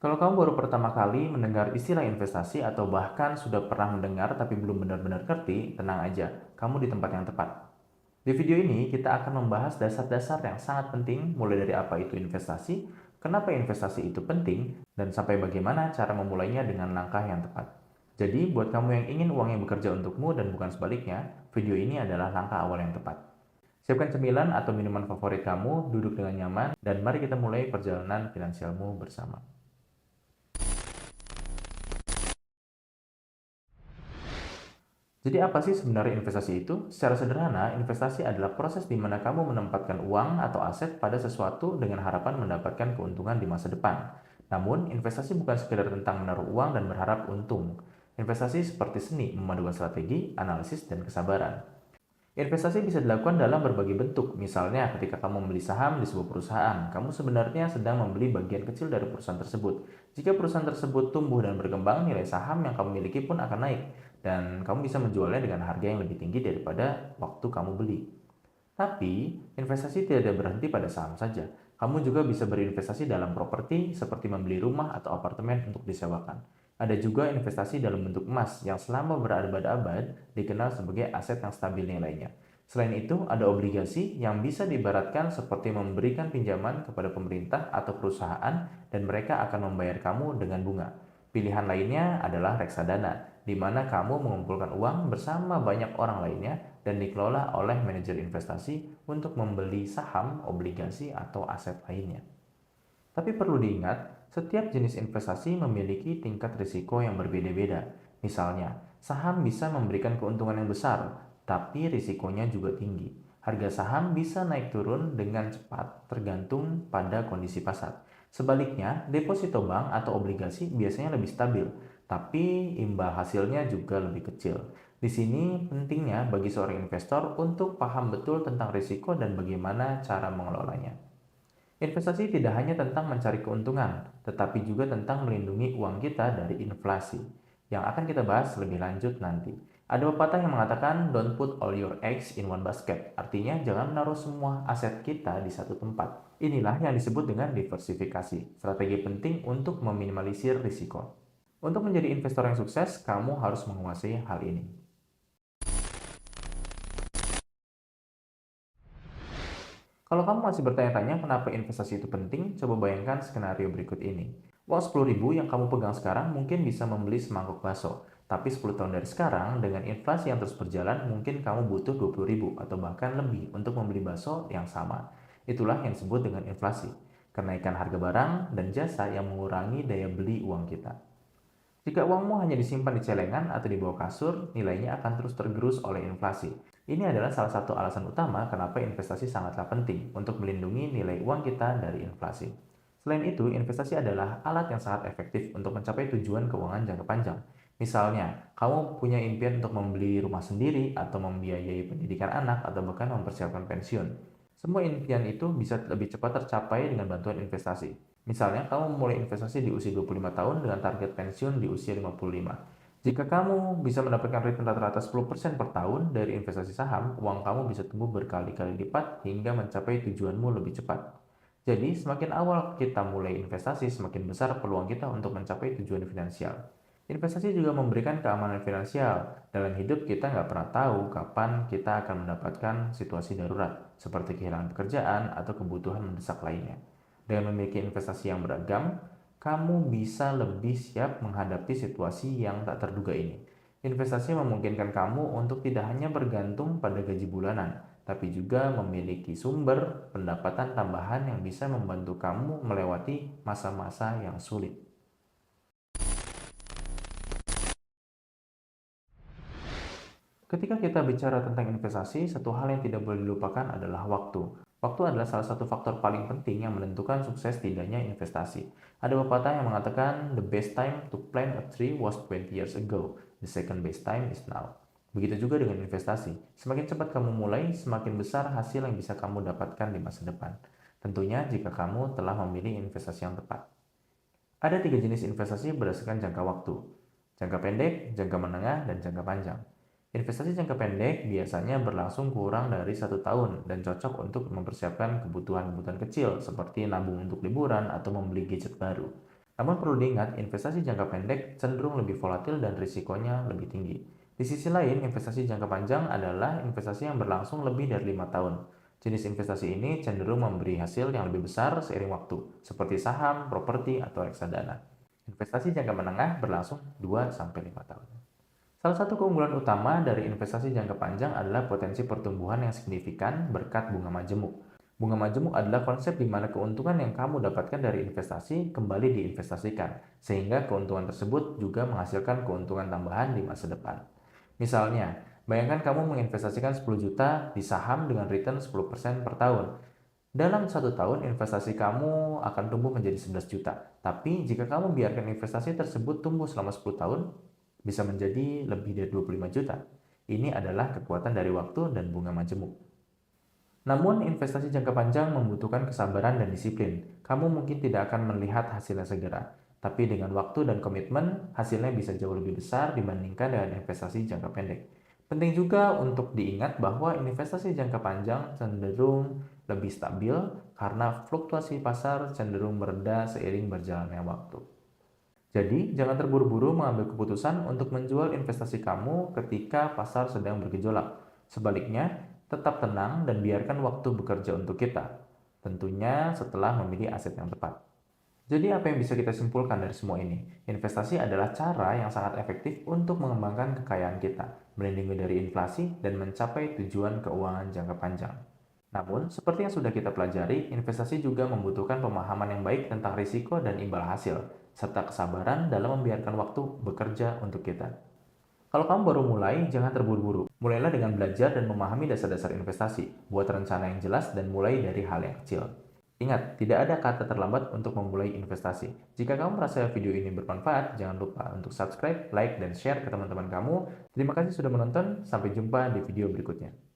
Kalau kamu baru pertama kali mendengar istilah investasi atau bahkan sudah pernah mendengar tapi belum benar-benar ngerti, tenang aja, kamu di tempat yang tepat. Di video ini kita akan membahas dasar-dasar yang sangat penting mulai dari apa itu investasi, kenapa investasi itu penting, dan sampai bagaimana cara memulainya dengan langkah yang tepat. Jadi buat kamu yang ingin uangnya bekerja untukmu dan bukan sebaliknya, video ini adalah langkah awal yang tepat. Siapkan cemilan atau minuman favorit kamu, duduk dengan nyaman, dan mari kita mulai perjalanan finansialmu bersama. Jadi apa sih sebenarnya investasi itu? Secara sederhana, investasi adalah proses di mana kamu menempatkan uang atau aset pada sesuatu dengan harapan mendapatkan keuntungan di masa depan. Namun, investasi bukan sekedar tentang menaruh uang dan berharap untung. Investasi seperti seni, memadukan strategi, analisis, dan kesabaran. Investasi bisa dilakukan dalam berbagai bentuk. Misalnya, ketika kamu membeli saham di sebuah perusahaan, kamu sebenarnya sedang membeli bagian kecil dari perusahaan tersebut. Jika perusahaan tersebut tumbuh dan berkembang, nilai saham yang kamu miliki pun akan naik, dan kamu bisa menjualnya dengan harga yang lebih tinggi daripada waktu kamu beli. Tapi, investasi tidak berhenti pada saham saja. Kamu juga bisa berinvestasi dalam properti seperti membeli rumah atau apartemen untuk disewakan. Ada juga investasi dalam bentuk emas yang selama berabad-abad dikenal sebagai aset yang stabil nilainya. Selain itu, ada obligasi yang bisa diibaratkan seperti memberikan pinjaman kepada pemerintah atau perusahaan dan mereka akan membayar kamu dengan bunga. Pilihan lainnya adalah reksadana, di mana kamu mengumpulkan uang bersama banyak orang lainnya dan dikelola oleh manajer investasi untuk membeli saham, obligasi, atau aset lainnya. Tapi perlu diingat, setiap jenis investasi memiliki tingkat risiko yang berbeda-beda. Misalnya, saham bisa memberikan keuntungan yang besar, tapi risikonya juga tinggi. Harga saham bisa naik turun dengan cepat tergantung pada kondisi pasar. Sebaliknya, deposito bank atau obligasi biasanya lebih stabil, tapi imbal hasilnya juga lebih kecil. Di sini pentingnya bagi seorang investor untuk paham betul tentang risiko dan bagaimana cara mengelolanya. Investasi tidak hanya tentang mencari keuntungan, tetapi juga tentang melindungi uang kita dari inflasi, yang akan kita bahas lebih lanjut nanti. Ada pepatah yang mengatakan, "Don't put all your eggs in one basket." Artinya, jangan menaruh semua aset kita di satu tempat. Inilah yang disebut dengan diversifikasi, strategi penting untuk meminimalisir risiko. Untuk menjadi investor yang sukses, kamu harus menguasai hal ini. Kalau kamu masih bertanya-tanya kenapa investasi itu penting, coba bayangkan skenario berikut ini. Uang 10.000 yang kamu pegang sekarang mungkin bisa membeli semangkuk bakso. Tapi 10 tahun dari sekarang, dengan inflasi yang terus berjalan, mungkin kamu butuh 20.000 atau bahkan lebih untuk membeli bakso yang sama. Itulah yang disebut dengan inflasi. Kenaikan harga barang dan jasa yang mengurangi daya beli uang kita. Jika uangmu hanya disimpan di celengan atau di bawah kasur, nilainya akan terus tergerus oleh inflasi. Ini adalah salah satu alasan utama kenapa investasi sangatlah penting untuk melindungi nilai uang kita dari inflasi. Selain itu, investasi adalah alat yang sangat efektif untuk mencapai tujuan keuangan jangka panjang. Misalnya, kamu punya impian untuk membeli rumah sendiri atau membiayai pendidikan anak atau bahkan mempersiapkan pensiun. Semua impian itu bisa lebih cepat tercapai dengan bantuan investasi. Misalnya, kamu memulai investasi di usia 25 tahun dengan target pensiun di usia 55. Jika kamu bisa mendapatkan return rata-rata 10% per tahun dari investasi saham, uang kamu bisa tumbuh berkali-kali lipat hingga mencapai tujuanmu lebih cepat. Jadi, semakin awal kita mulai investasi, semakin besar peluang kita untuk mencapai tujuan finansial. Investasi juga memberikan keamanan finansial. Dalam hidup kita nggak pernah tahu kapan kita akan mendapatkan situasi darurat, seperti kehilangan pekerjaan atau kebutuhan mendesak lainnya. Dengan memiliki investasi yang beragam, kamu bisa lebih siap menghadapi situasi yang tak terduga ini. Investasi memungkinkan kamu untuk tidak hanya bergantung pada gaji bulanan, tapi juga memiliki sumber pendapatan tambahan yang bisa membantu kamu melewati masa-masa yang sulit. Ketika kita bicara tentang investasi, satu hal yang tidak boleh dilupakan adalah waktu. Waktu adalah salah satu faktor paling penting yang menentukan sukses tidaknya investasi. Ada pepatah yang mengatakan, "The best time to plant a tree was 20 years ago. The second best time is now." Begitu juga dengan investasi. Semakin cepat kamu mulai, semakin besar hasil yang bisa kamu dapatkan di masa depan. Tentunya jika kamu telah memilih investasi yang tepat. Ada tiga jenis investasi berdasarkan jangka waktu. Jangka pendek, jangka menengah, dan jangka panjang. Investasi jangka pendek biasanya berlangsung kurang dari 1 tahun dan cocok untuk mempersiapkan kebutuhan-kebutuhan kecil seperti nabung untuk liburan atau membeli gadget baru. Namun perlu diingat, investasi jangka pendek cenderung lebih volatil dan risikonya lebih tinggi. Di sisi lain, investasi jangka panjang adalah investasi yang berlangsung lebih dari 5 tahun. Jenis investasi ini cenderung memberi hasil yang lebih besar seiring waktu, seperti saham, properti, atau reksadana. Investasi jangka menengah berlangsung 2-5 tahun. Salah satu keunggulan utama dari investasi jangka panjang adalah potensi pertumbuhan yang signifikan berkat bunga majemuk. Bunga majemuk adalah konsep di mana keuntungan yang kamu dapatkan dari investasi kembali diinvestasikan, sehingga keuntungan tersebut juga menghasilkan keuntungan tambahan di masa depan. Misalnya, bayangkan kamu menginvestasikan 10 juta di saham dengan return 10% per tahun. Dalam 1 tahun, investasi kamu akan tumbuh menjadi 11 juta. Tapi jika kamu biarkan investasi tersebut tumbuh selama 10 tahun, bisa menjadi lebih dari 25 juta. Ini adalah kekuatan dari waktu dan bunga majemuk. Namun, investasi jangka panjang membutuhkan kesabaran dan disiplin. Kamu mungkin tidak akan melihat hasilnya segera, tapi dengan waktu dan komitmen, hasilnya bisa jauh lebih besar dibandingkan dengan investasi jangka pendek. Penting juga untuk diingat bahwa investasi jangka panjang cenderung lebih stabil karena fluktuasi pasar cenderung mereda seiring berjalannya waktu. Jadi, jangan terburu-buru mengambil keputusan untuk menjual investasi kamu ketika pasar sedang bergejolak. Sebaliknya, tetap tenang dan biarkan waktu bekerja untuk kita. Tentunya setelah memilih aset yang tepat. Jadi apa yang bisa kita simpulkan dari semua ini? Investasi adalah cara yang sangat efektif untuk mengembangkan kekayaan kita, melindungi dari inflasi, dan mencapai tujuan keuangan jangka panjang. Namun, seperti yang sudah kita pelajari, investasi juga membutuhkan pemahaman yang baik tentang risiko dan imbal hasil, serta kesabaran dalam membiarkan waktu bekerja untuk kita. Kalau kamu baru mulai, jangan terburu-buru. Mulailah dengan belajar dan memahami dasar-dasar investasi. Buat rencana yang jelas dan mulai dari hal yang kecil. Ingat, tidak ada kata terlambat untuk memulai investasi. Jika kamu merasa video ini bermanfaat, jangan lupa untuk subscribe, like, dan share ke teman-teman kamu. Terima kasih sudah menonton. Sampai jumpa di video berikutnya.